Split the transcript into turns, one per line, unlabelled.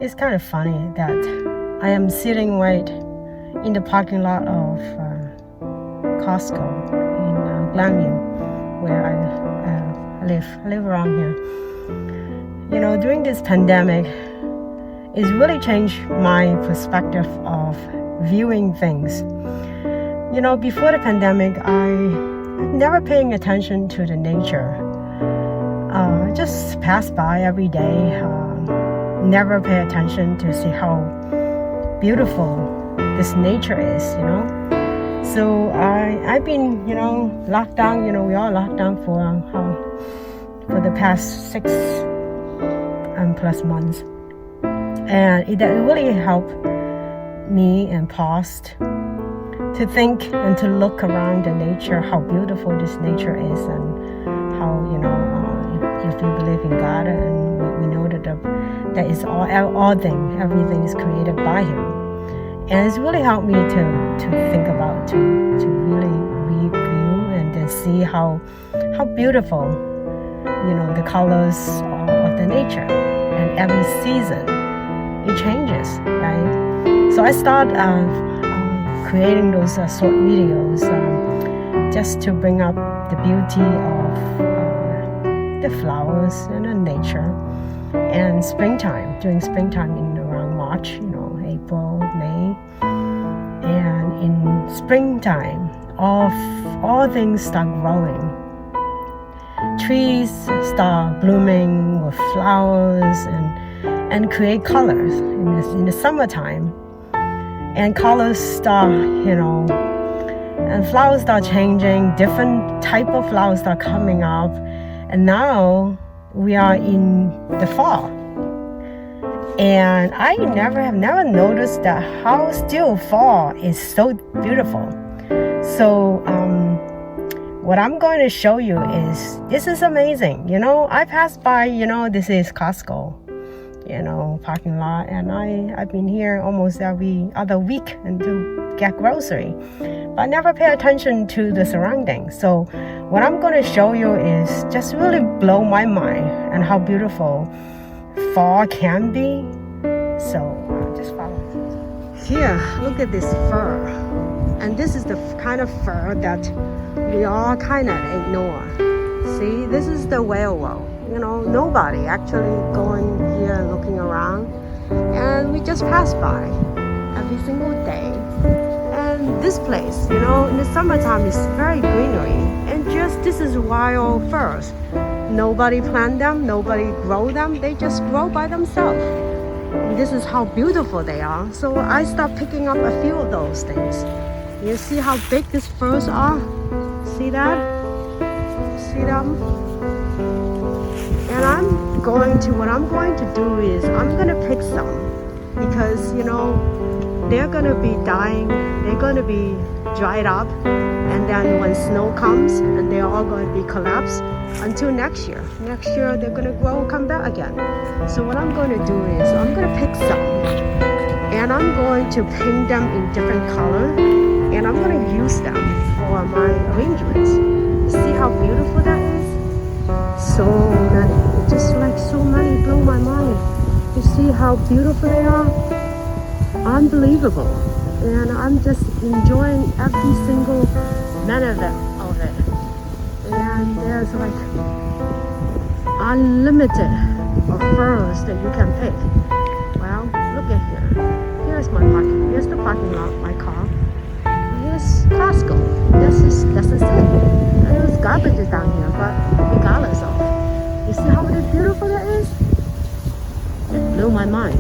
It's kind of funny that I am sitting right in the parking lot of Costco in Glenview, where I live. I live around here. During this pandemic, it's really changed my perspective of viewing things. Before the pandemic, I never paying attention to the nature. Just pass by every day. Never pay attention to see how beautiful this nature is. So I've been locked down. We all locked down for the past 6 plus months, and it really helped me and paused to think and to look around the nature, how beautiful this nature is, and how if you believe in God, and we know that is all thing, everything is created by Him, and it's really helped me to think about, to really review and then see how beautiful the colors of the nature, and every season it changes, right? So I start creating those short videos just to bring up the beauty of the flowers and the nature. And during springtime in around March, April, May, and in springtime, all things start growing. Trees start blooming with flowers and create colors in the summertime. And colors start, and flowers start changing. Different type of flowers start coming up. And now we are in the fall. And I have never noticed that how still fall is so beautiful. So what I'm going to show you is, this is amazing. I passed by, this is Costco, parking lot, and I've been here almost every other week and to get grocery, but I never pay attention to the surroundings. So what I'm going to show you is just really blow my mind and how beautiful fall can be. So just follow. Here, look at this fur, and this is the kind of fur that we all kind of ignore. See, this is the whale world. Nobody actually going here looking around, and we just pass by every single day. And this place, in the summertime is very greenery, and just this is wild furs. Nobody plant them, nobody grow them, they just grow by themselves. And this is how beautiful they are. So I start picking up a few of those things. You see how big these furs are? See that? See them? And what I'm going to do is I'm going to pick some, because they're going to be dying, they're going to be dried up, and then when snow comes, and they're all going to be collapsed until next year they're going to grow and come back again. So what I'm going to do is I'm going to pick some, and I'm going to paint them in different color, and I'm going to use them for my arrangements. See how beautiful that is? So many, just like so many, blow my mind. You see how beautiful they are? Unbelievable. And I'm just enjoying every single minute of it. And there's like unlimited of furs that you can pick. Well, look at here. Here's my parking. Here's the parking lot, my car. Here's Costco. This is it. And there's garbage down here, but regardless of, you see how beautiful that is? It blew my mind.